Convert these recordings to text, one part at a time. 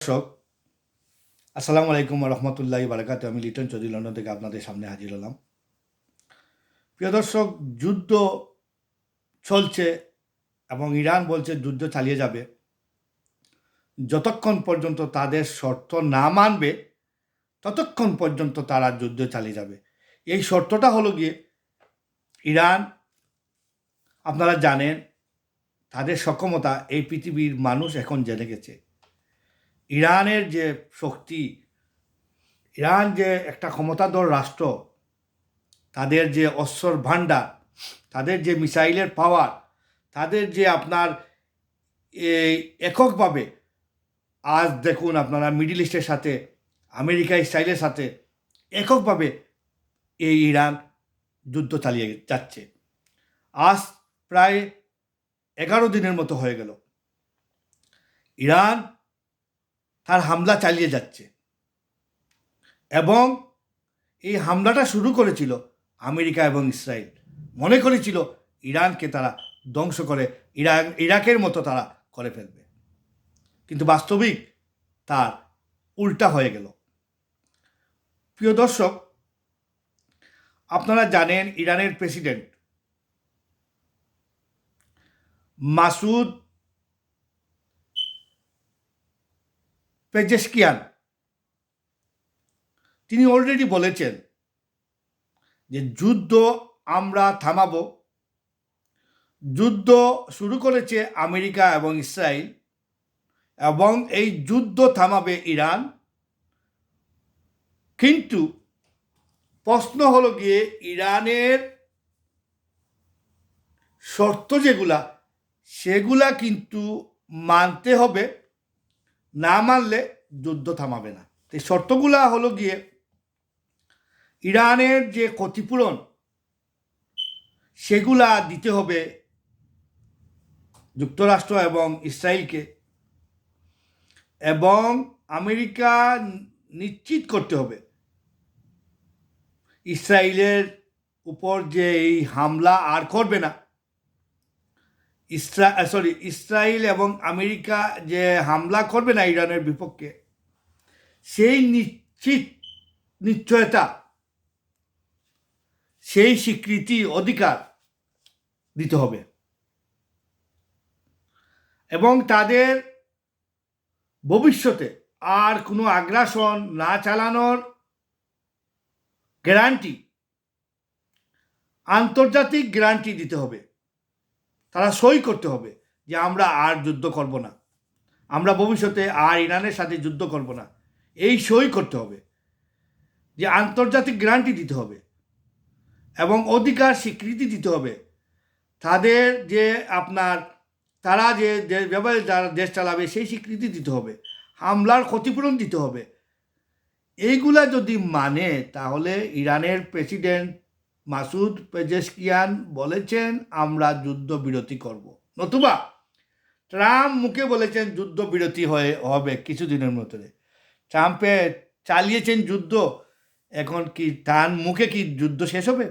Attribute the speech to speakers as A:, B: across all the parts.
A: দর্শক, আসসালামু আলাইকুম রহমতুল্লাহি বারাকাতু। আমি লিটন চৌধুরী লন্ডন থেকে আপনাদের সামনে হাজির হলাম। প্রিয় দর্শক, যুদ্ধ চলছে এবং ইরান বলছে যুদ্ধ চালিয়ে যাবে যতক্ষণ পর্যন্ত তাদের শর্ত না মানবে, ততক্ষণ পর্যন্ত তারা যুদ্ধ চালিয়ে যাবে। এই শর্তটা হলো গিয়ে ইরান, আপনারা জানেন তাদের সক্ষমতা এই পৃথিবীর মানুষ এখন জেনে গেছে। ইরানের যে শক্তি, ইরান যে একটা ক্ষমতাধর রাষ্ট্র, তাদের যে অস্ত্রর ভাণ্ডার, তাদের যে মিসাইলের পাওয়ার, তাদের যে আপনার এই এককভাবে আজ দেখুন আপনারা মিডল ইস্টের সাথে, আমেরিকা ইসরায়েলের সাথে এককভাবে এই ইরান যুদ্ধ চালিয়ে যাচ্ছে। আজ প্রায় 11 দিনের মতো হয়ে গেল ইরান তার হামলা চালিয়ে যাচ্ছে, এবং এই হামলাটা শুরু করেছিল আমেরিকা এবং ইসরায়েল। মনে করেছিল ইরানকে তারা ধ্বংস করে ইরাকের মতো তারা করে ফেলবে, কিন্তু বাস্তবিক তার উল্টা হয়ে গেল। প্রিয় দর্শক, আপনারা জানেন ইরানের প্রেসিডেন্ট মাসুদ পেজেশকিয়ান, তিনি অলরেডি বলেছেন যে যুদ্ধ আমরা থামাবো। যুদ্ধ শুরু করেছে আমেরিকা এবং ইসরায়েল, এবং এই যুদ্ধ থামাবে ইরান। কিন্তু প্রশ্ন হলো গিয়ে ইরানের শর্ত যেগুলা, সেগুলা কিন্তু মানতে হবে, না মানলে যুদ্ধ থামাবে না। এই শর্তগুলা হলো গিয়ে ইরানের যে ক্ষতিপূরণ, সেগুলা দিতে হবে যুক্তরাষ্ট্র এবং ইসরায়েলকে, এবং আমেরিকা নিশ্চিত করতে হবে ইসরায়েলের উপর যে এই হামলা আর করবে না। ইসরায়েল এবং আমেরিকা যে হামলা করবে না ইরানের বিপক্ষে, সেই নিশ্চয়তা, সেই স্বীকৃতি, অধিকার দিতে হবে, এবং তাদের ভবিষ্যতে আর কোনো আগ্রাসন না চালানোর গ্যারান্টি, আন্তর্জাতিক গ্যারান্টি দিতে হবে। তারা সই করতে হবে যে আমরা আর যুদ্ধ করব না, আমরা ভবিষ্যতে আর ইরানের সাথে যুদ্ধ করব না। এই সই করতে হবে, যে আন্তর্জাতিক গ্যারান্টি দিতে হবে, এবং অধিকার স্বীকৃতি দিতে হবে। তাদের যে আপনার তারা যে যারা দেশ চালাবে সেই স্বীকৃতি দিতে হবে, হামলার ক্ষতিপূরণ দিতে হবে। এইগুলা যদি মানে, তাহলে ইরানের প্রেসিডেন্ট মাসুদ পেজেশকিয়ান বলেছেন আমরা যুদ্ধবিরতি করব। নতুবা ট্রাম্প মুখে বলেছেন যুদ্ধবিরতি হবে কিছুদিনের মধ্যে। ট্রাম্পে চালিয়েছেন যুদ্ধ, এখন কি তার মুখে কি যুদ্ধ শেষ হবে?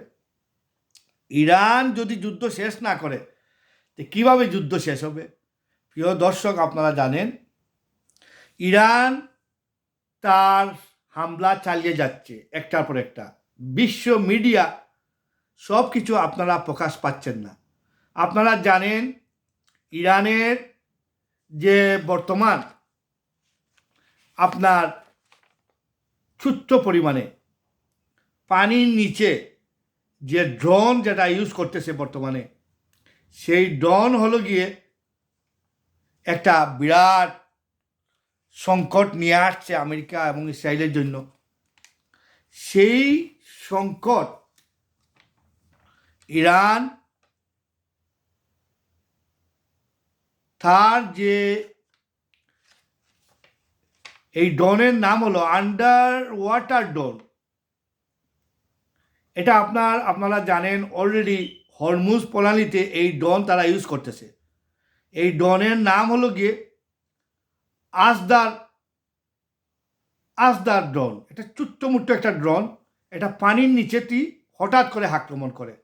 A: ইরান যদি যুদ্ধ শেষ না করে, তো কীভাবে যুদ্ধ শেষ হবে? প্রিয় দর্শক, আপনারা জানেন ইরান তার হামলা চালিয়ে যাচ্ছে একটার পর একটা। বিশ্ব মিডিয়া সব কিছু আপনারা প্রকাশ পাচ্ছেন না। আপনারা জানেন ইরানের যে বর্তমান আপনার ছোট্ট পরিমাণে পানির নিচে যে ড্রোন যেটা ইউজ করতেছে বর্তমানে, সেই ড্রোন হলো গিয়ে একটা বিরাট সংকট নিয়ে আসছে আমেরিকা এবং ইসরায়েলের জন্য। সেই সংকট ইরান তার যে এই ড্রোনের নাম হলো আন্ডার ওয়াটার ড্রোন। এটা আপনারা জানেন অলরেডি হরমুজ প্রণালীতে এই ড্রোন তারা ইউজ করতেছে। এই ড্রোনের নাম হলো গিয়ে আসদার ড্রোন। এটা ছোট্টমুট্ট একটা ড্রোন, এটা পানির নিচেটি হঠাৎ করে আক্রমণ করে।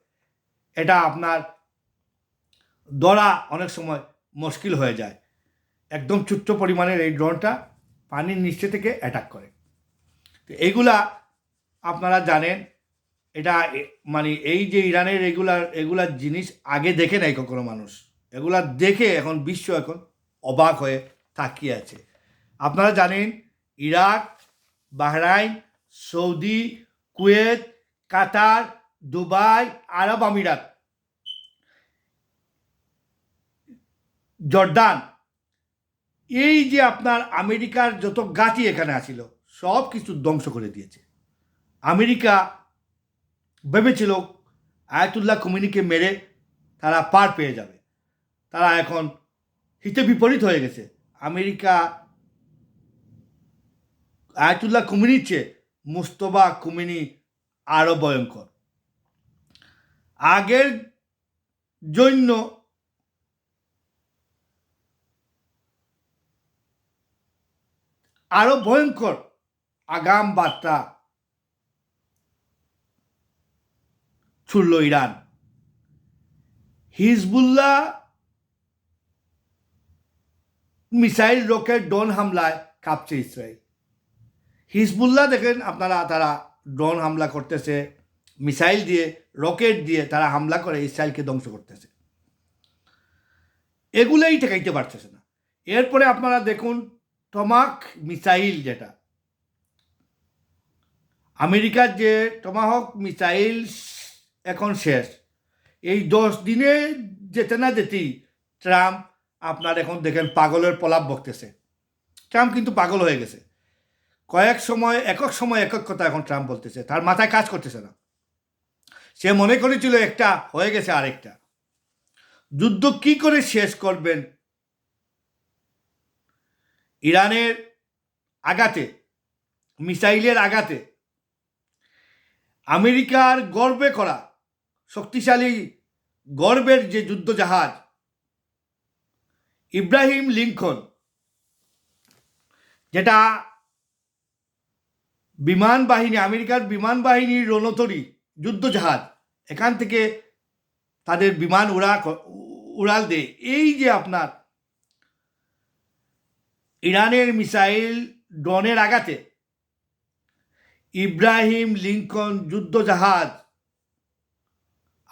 A: এটা আপনার ধরা অনেক সময় মুশকিল হয়ে যায়। একদম ছোট্ট পরিমাণের এই ড্রোনটা, পানির নিচে থেকে অ্যাটাক করে। তো এইগুলা আপনারা জানেন, এটা মানে এই যে ইরানের এগুলার জিনিস আগে দেখে নাই কখনো মানুষ, এগুলা দেখে এখন বিশ্ব এখন অবাক হয়ে তাকিয়ে আছে। আপনারা জানেন ইরাক, বাহরাইন, সৌদি, কুয়েত, কাতার, দুবাই, আরব আমিরাত, জর্দান, এই যে আপনার আমেরিকার যত গাছি এখানে আসিল সব কিছু ধ্বংস করে দিয়েছে। আমেরিকা ভেবেছিল আয়াতুল্লাহ খুমেনিকে মেরে তারা পার পেয়ে যাবে, তারা এখন হিতে বিপরীত হয়ে গেছে। আমেরিকা আয়াতুল্লাহ খুমেনির চেয়ে মুস্তফা খুমেনি আরও ভয়ঙ্কর। আগের জন্য আরো ভয়ঙ্কর আগাম বার্তা ছুড়ল Iran. Hezbollah missile, rocket, drone হামলায় কাঁপছে ইসরায়েল। হিজবুল্লাহ দেখেন আপনারা, তারা ড্রোন হামলা করতেছে, মিসাইল দিয়ে, রকেট দিয়ে তারা হামলা করে ইসরায়েলকে ধ্বংস করতেছে। এগুলোই ঠেকাইতে পারতেছে না। এরপরে আপনারা দেখুন টমাক মিসাইল, যেটা আমেরিকার যে টমাহক মিসাইল এখন শেষ। এই 10 দিনে যেতে না যেতেই ট্রাম্প আপনার এখন দেখেন পাগলের প্রলাপ বকতেছে। ট্রাম্প কিন্তু পাগল হয়ে গেছে। একক সময় একক কথা এখন ট্রাম্প বলতেছে, তার মাথায় কাজ করতেছে না। সে মনে করেছিল একটা, হয়ে গেছে আরেকটা। যুদ্ধ কি করে শেষ করবেন? ইরানের আঘাতে, মিসাইলের আঘাতে আমেরিকার গর্বে করা শক্তিশালী গর্বের যে যুদ্ধ জাহাজ ইব্রাহিম লিঙ্কন, যেটা বিমান বাহিনী, আমেরিকার বিমান বাহিনীর রণতরী যুদ্ধ জাহাজ, এখান থেকে তাদের বিমান উড়াল দেয়। এই যে আপনার ইরানের মিসাইল, ড্রোনের আঘাতে ইব্রাহিম লিঙ্কন যুদ্ধ জাহাজ,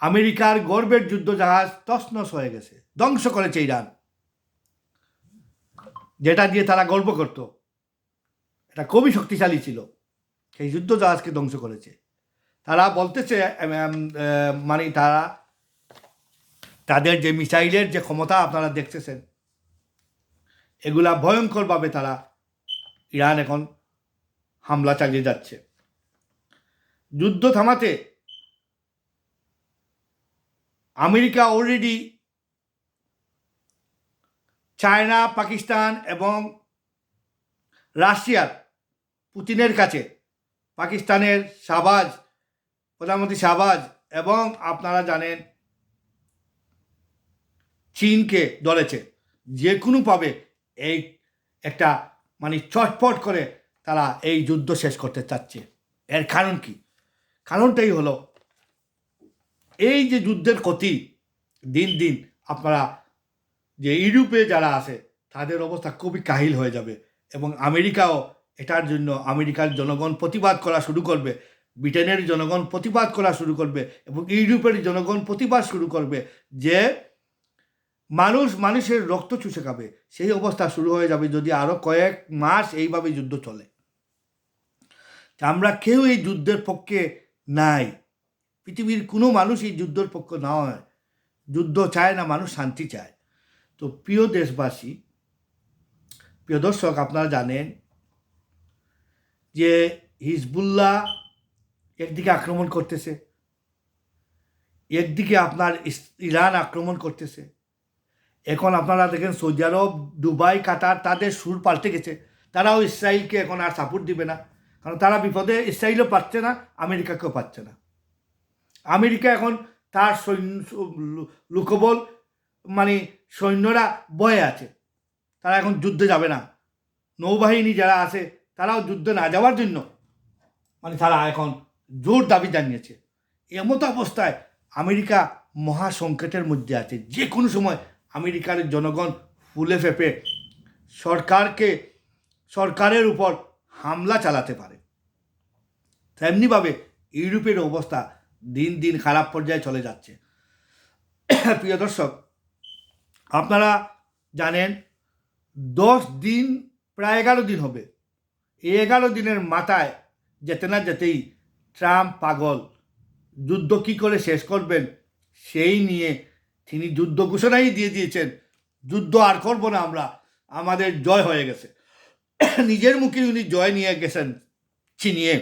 A: আমেরিকার গর্বের যুদ্ধ জাহাজ তছনছ হয়ে গেছে, ধ্বংস করেছে ইরান। যেটা দিয়ে তারা গর্ব করত, এটা খুবই শক্তিশালী ছিল, সেই যুদ্ধ জাহাজকে ধ্বংস করেছে। তারা বলতেছে মানে তারা তাদের যে মিসাইলের যে ক্ষমতা আপনারা দেখতেছেন, এগুলা ভয়ঙ্করভাবে তারা ইরান এখন হামলা চালিয়ে যাচ্ছে। যুদ্ধ থামাতে আমেরিকা অলরেডি চায়না, পাকিস্তান এবং রাশিয়ার পুতিনের কাছে, পাকিস্তানের শাহবাজ, প্রধানমন্ত্রী শাহবাজ, এবং আপনারা জানেন চীনকে ধরেছে। যে কোনোভাবে এই একটা মানে চটপট করে তারা এই যুদ্ধ শেষ করতে চাচ্ছে। এর কারণ কি? কারণটাই হলো এই যে যুদ্ধের ক্ষতি দিন দিন আপনারা যে ইউরোপে যারা আছে তাদের অবস্থা খুবই কাহিল হয়ে যাবে, এবং আমেরিকাও এটার জন্য আমেরিকার জনগণ প্রতিবাদ করা শুরু করবে, ব্রিটেনের জনগণ প্রতিবাদ করা শুরু করবে, এবং ইউরোপের জনগণ প্রতিবাদ শুরু করবে যে মানুষের রক্ত চুষে খাবে। সেই অবস্থা শুরু হয়ে যাবে যদি আরও কয়েক মাস এইভাবে যুদ্ধ চলে। আমরা কেউ এই যুদ্ধের পক্ষে নাই, পৃথিবীর কোনো মানুষ এই যুদ্ধের পক্ষে নয়। যুদ্ধ চায় না, মানুষ শান্তি চায়। তো প্রিয় দেশবাসী, প্রিয় দর্শক, আপনারা জানেন যে হিজবুল্লাহ একদিকে আক্রমণ করতেছে, একদিকে আপনার ইরান আক্রমণ করতেছে। এখন আপনারা দেখেন সৌদি আরব, দুবাই, কাতার, তাদের সুর পাল্টে গেছে। তারাও ইসরায়েলকে এখন আর সাপোর্ট দিবে না, কারণ তারা বিপদে ইসরায়েলও পাচ্ছে না, আমেরিকাকেও পাচ্ছে না। আমেরিকা এখন তার লোকবল মানে সৈন্যরা ভয়ে আছে, তারা এখন যুদ্ধে যাবে না। নৌবাহিনী যারা আছে তারাও যুদ্ধে না যাওয়ার জন্য মানে তারা এখন জোর দাবি জানিয়েছে। এমতো অবস্থায় আমেরিকা মহা সংকটের মধ্যে আছে। যে কোনো সময় আমেরিকার জনগণ ফুলে ফেপে সরকারের উপর হামলা চালাতে পারে। তেমনিভাবে ইউরোপের অবস্থা দিন দিন খারাপ পর্যায়ে চলে যাচ্ছে। প্রিয় দর্শক, আপনারা জানেন 10 দিন, প্রায় 11 দিন হবে, এই 11 দিনের মাথায় যেতে না যেতেই ট্রাম্প পাগল, যুদ্ধ কী করে শেষ করবেন সেই নিয়ে তিনি যুদ্ধ ঘোষণাই দিয়ে দিয়েছেন, যুদ্ধ আর করব না আমরা, আমাদের জয় হয়ে গেছে। নিজের মুখে উনি জয় নিয়ে গেছেন ছিনিয়ে।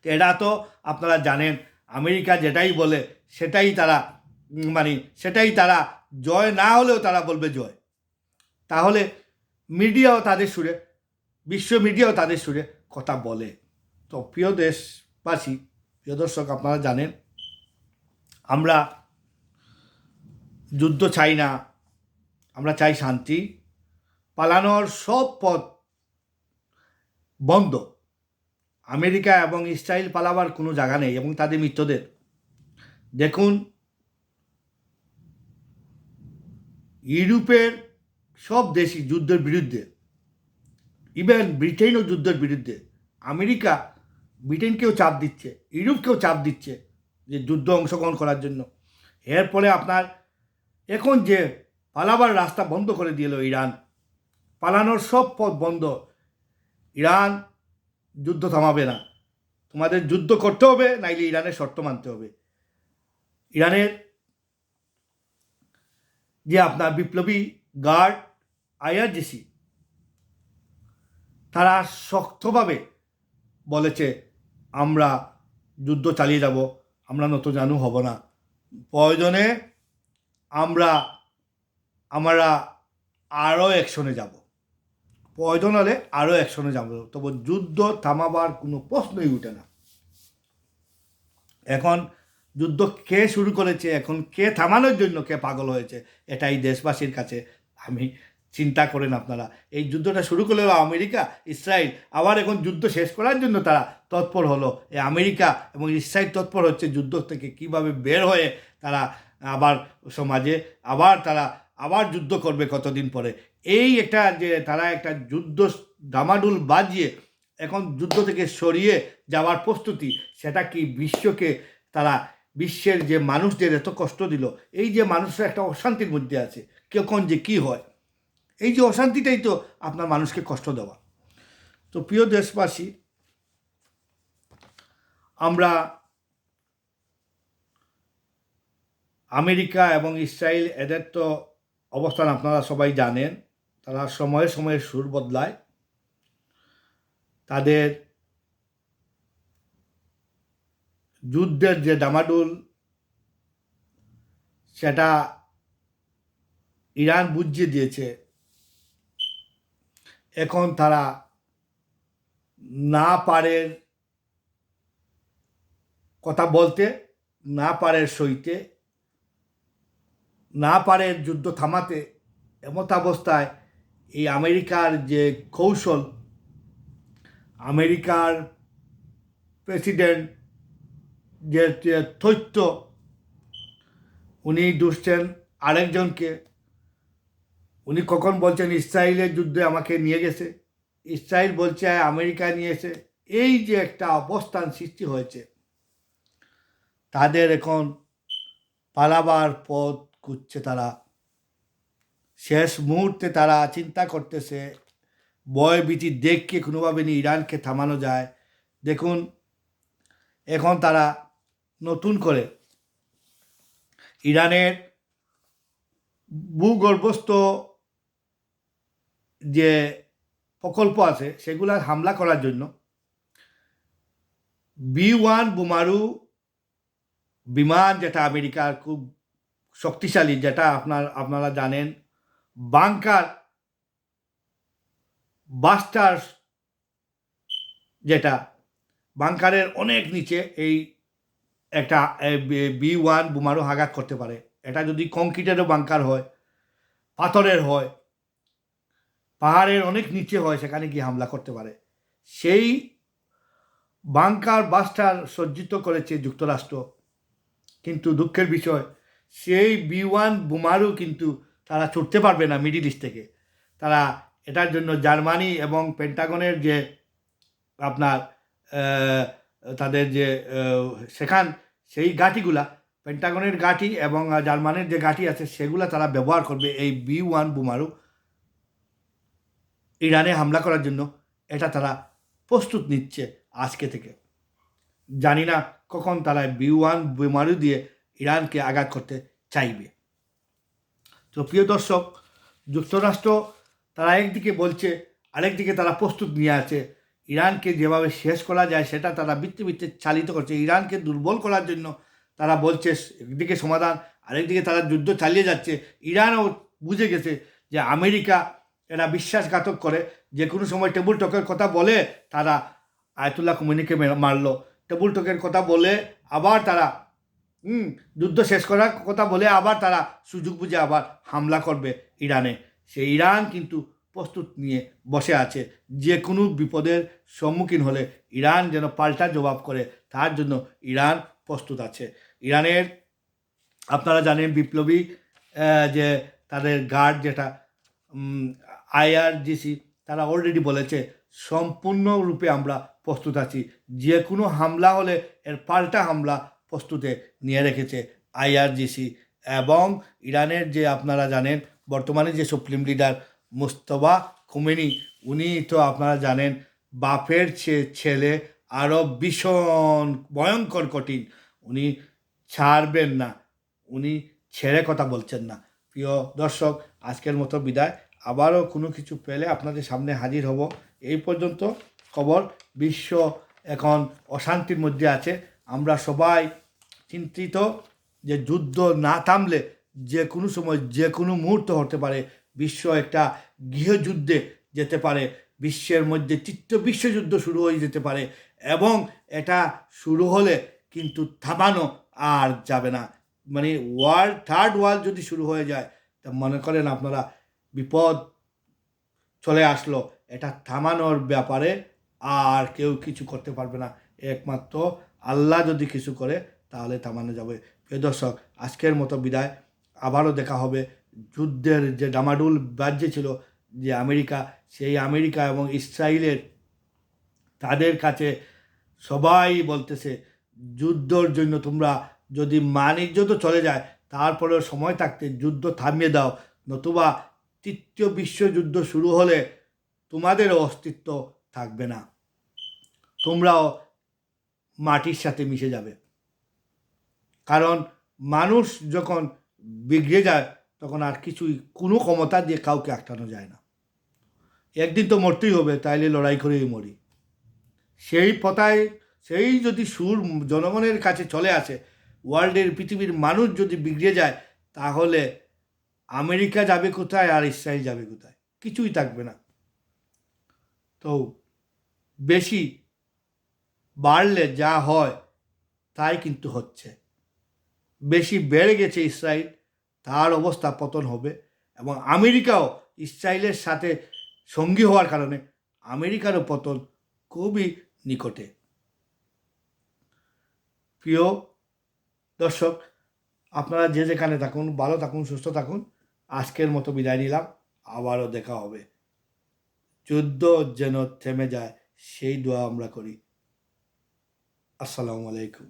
A: এরা তো আপনারা জানেন আমেরিকা যেটাই বলে সেটাই তারা সেটাই তারা জয় না হলেও তারা বলবে জয়। তাহলে মিডিয়াও তাদের সুরে, বিশ্ব মিডিয়াও তাদের সুরে কথা বলে। তো প্রিয় দেশবাসী, প্রিয় দর্শক, আপনারা জানেন আমরা যুদ্ধ চাই না, আমরা চাই শান্তি। পালানোর সব পথ বন্ধ। আমেরিকা এবং ইসরায়েল পালাবার কোনো জায়গা নেই এবং তাদের মিত্রদের দেখুন। ইউরোপের সব দেশই যুদ্ধের বিরুদ্ধে, ইভেন ব্রিটেনও যুদ্ধের বিরুদ্ধে। আমেরিকা ব্রিটেনকেও চাপ দিচ্ছে, ইউরোপকেও চাপ দিচ্ছে যে যুদ্ধ অংশগ্রহণ করার জন্য। এর ফলে আপনার এখন যে পালাবার রাস্তা বন্ধ করে দিল ইরান, পালানোর সব পথ বন্ধ। ইরান যুদ্ধ থামাবে না, তোমাদের যুদ্ধ করতে হবে, নাইলে ইরানের শর্ত মানতে হবে। ইরানের যে আপনার বিপ্লবী গার্ড IRGC, তারা শক্তভাবে বলেছে আমরা যুদ্ধ চালিয়ে যাব, আমরা নতজানু হব না, প্রয়োজনে আমরা আরও অ্যাকশনে যাব, প্রয়োজন হলে আরও অ্যাকশনে যাব, তবে যুদ্ধ থামাবার কোনো প্রশ্নই উঠে না। এখন যুদ্ধ কে শুরু করেছে, এখন কে থামানোর জন্য কে পাগল হয়েছে, এটাই দেশবাসীর কাছে আমি চিন্তা করেন আপনারা। এই যুদ্ধটা শুরু করলেও আমেরিকা ইসরায়েল আবার এখন যুদ্ধ শেষ করার জন্য তারা তৎপর হলো। এই আমেরিকা এবং ইসরায়েল তৎপর হচ্ছে যুদ্ধ থেকে কিভাবে বের হয়ে তারা আবার সমাজে আবার যুদ্ধ করবে কতদিন পরে। এই একটা যে তারা একটা যুদ্ধ ডামাডুল বাজিয়ে এখন যুদ্ধ থেকে সরিয়ে যাওয়ার প্রস্তুতি, সেটা কি বিশ্বকে তারা, বিশ্বের যে মানুষদের এত কষ্ট দিল, এই যে মানুষরা একটা অশান্তির মধ্যে আছে, কখন যে কী হয়, এই যে অশান্তিটাই তো আপনার মানুষকে কষ্ট দেওয়া। তো প্রিয় দেশবাসী, আমরা আমেরিকা এবং ইসরায়েল এদের তো অবস্থান আপনারা সবাই জানেন, তারা সময়ে সময়ে সুর বদলায়। তাদের যুদ্ধের যে ডামাডোল, সেটা ইরান বুঝিয়ে দিয়েছে। এখন তারা না পারে কথা বলতে, না পারে সইতে, না পারে যুদ্ধ থামাতে। এমত অবস্থায় এই আমেরিকার যে কৌশল, আমেরিকার প্রেসিডেন্ট যে তথ্য, উনি দুষছেন আরেকজনকে। উনি কখন বলছেন ইসরায়েলের যুদ্ধে আমাকে নিয়ে গেছে, ইসরায়েল বলছে আমেরিকা নিয়েছে। এই যে একটা অবস্থান সৃষ্টি হয়েছে, তাদের এখন পালাবার পথ খুঁজছে তারা। শেষ মুহূর্তে তারা চিন্তা করতেছে ভয় ভীতি দেখকে কোনোভাবে নিয়ে ইরানকে থামানো যায়। দেখুন এখন তারা নতুন করে ইরানের ভূগর্ভস্থ যে প্রকল্প আছে সেগুলার হামলা করার জন্য B-1 বোমারু বিমান, যেটা আমেরিকার খুব শক্তিশালী, যেটা আপনারা জানেন, বাংকার বাস্টার, যেটা বাংকারের অনেক নিচে এই একটা B-1 বোমারু আঘাত করতে পারে। এটা যদি কংক্রিটেরও বাংকার হয়, পাথরের হয়, পাহাড়ের অনেক নিচে হয়, সেখানে গিয়ে হামলা করতে পারে। সেই বাংকার বাস্টার সজ্জিত করেছে যুক্তরাষ্ট্র, কিন্তু দুঃখের বিষয় সেই B-1 বোমারু কিন্তু তারা ছুটতে পারবে না মিডিল ইস্ট থেকে। তারা এটার জন্য জার্মানি এবং পেন্টাগনের যে আপনার তাদের যে সেখান সেই ঘাঁটিগুলা, পেন্টাগনের ঘাঁটি এবং জার্মানির যে ঘাঁটি আছে সেগুলা তারা ব্যবহার করবে এই B1 বোমারু ইরানে হামলা করার জন্য। এটা তারা প্রস্তুত নিচ্ছে আজকে থেকে। জানি না কখন তারা B1 বোমারু দিয়ে ইরানকে আঘাত করতে চাইবে। তো প্রিয় দর্শক, যুক্তরাষ্ট্র তারা একদিকে বলছে, আরেকদিকে তারা প্রস্তুত নিয়ে আছে। ইরানকে যেভাবে শেষ করা যায় সেটা তারা বৃত্তে চালিত করছে। ইরানকে দুর্বল করার জন্য তারা বলছে একদিকে সমাধান, আরেকদিকে তারা যুদ্ধ চালিয়ে যাচ্ছে। ইরানও বুঝে গেছে যে আমেরিকা এরা বিশ্বাসঘাতক করে, যে কোনো সময় টেবিল টকের কথা বলে তারা আয়াতুল্লাহ খুমেনিকে মারলো, টেবিল টকের কথা বলে আবার তারা যুদ্ধ শেষ করার কথা বলে আবার তারা সুযোগ বুঝে আবার হামলা করবে ইরানে। সেই ইরান কিন্তু প্রস্তুত নিয়ে বসে আছে, যে কোনো বিপদের সম্মুখীন হলে ইরান যেন পাল্টা জবাব করে তার জন্য ইরান প্রস্তুত আছে। ইরানের আপনারা জানেন বিপ্লবী যে তাদের গার্ড যেটা IRGC, তারা অলরেডি বলেছে সম্পূর্ণরূপে আমরা প্রস্তুত আছি, যে কোনো হামলা হলে এর পাল্টা হামলা প্রস্তুতে নিয়ে রেখেছে IRGC। এবং ইরানের যে আপনারা জানেন বর্তমানে যে সুপ্রিম লিডার মুস্তফা খুমেনি, উনি তো আপনারা জানেন বাপের ছেলে, আরও ভীষণ ভয়ঙ্কর কঠিন, উনি ছাড়বেন না, উনি ছেড়ে কথা বলছেন না। প্রিয় দর্শক, আজকের মতো বিদায়। আবারও কোনো কিছু পেলে আপনাদের সামনে হাজির হব। এই পর্যন্ত খবর, বিশ্ব এখন অশান্তির মধ্যে আছে। আমরা সবাই চিন্তিত যে যুদ্ধ না থামলে যে কোনো সময় যে কোনো মুহূর্ত হতে পারে, বিশ্ব একটা গৃহযুদ্ধে যেতে পারে, বিশ্বের মধ্যে তৃতীয় বিশ্বযুদ্ধ শুরু হয়ে যেতে পারে। এবং এটা শুরু হলে কিন্তু থামানো আর যাবে না। মানে থার্ড ওয়ার্ল্ড যদি শুরু হয়ে যায়, তা মনে করেন আপনারা বিপদ চলে আসলো, এটা থামানোর ব্যাপারে আর কেউ কিছু করতে পারবে না, একমাত্র আল্লাহ যদি কিছু করে তাহলে থামানো যাবে। প্রিয় দর্শক, আজকের মতো বিদায়। আবারও দেখা হবে। যুদ্ধের যে ডামাডুল বাজছে যে আমেরিকা, সেই আমেরিকা এবং ইসরায়েলের তাদের কাছে সবাই বলতেছে যুদ্ধর জন্য তোমরা যদি বাণিজ্য তো চলে যায়, তারপরেও সময় থাকতে যুদ্ধ থামিয়ে দাও, নতুবা তৃতীয় বিশ্বযুদ্ধ শুরু হলে তোমাদেরও অস্তিত্ব থাকবে না, তোমরাও মাটির সাথে মিশে যাবে। কারণ মানুষ যখন বিগড়ে যায় তখন আর কিছুই কোনো ক্ষমতা দিয়ে কাউকে আটকানো যায় না। একদিন তো মরতেই হবে, তাইলে লড়াই করেই মরি। সেই পথায় সেই যদি সুর জনগণের কাছে চলে আসে, ওয়ার্ল্ডের পৃথিবীর মানুষ যদি বিগড়ে যায়, তাহলে আমেরিকা যাবে কোথায় আর ইসরায়েল যাবে কোথায়? কিছুই থাকবে না। তো বেশি বাড়লে যা হয় তাই কিন্তু হচ্ছে। বেশি বেড়ে গেছে ইসরায়েল, তার অবস্থা পতন হবে। এবং আমেরিকাও ইসরায়েলের সাথে সঙ্গী হওয়ার কারণে আমেরিকারও পতন খুবই নিকটে। প্রিয় দর্শক, আপনারা যে যেখানে থাকুন, ভালো থাকুন, সুস্থ থাকুন। আজকের মতো বিদায় নিলাম। আবারও দেখা হবে। যুদ্ধ যেন থেমে যায় সেই দোয়া আমরা করি। আসসালামু আলাইকুম।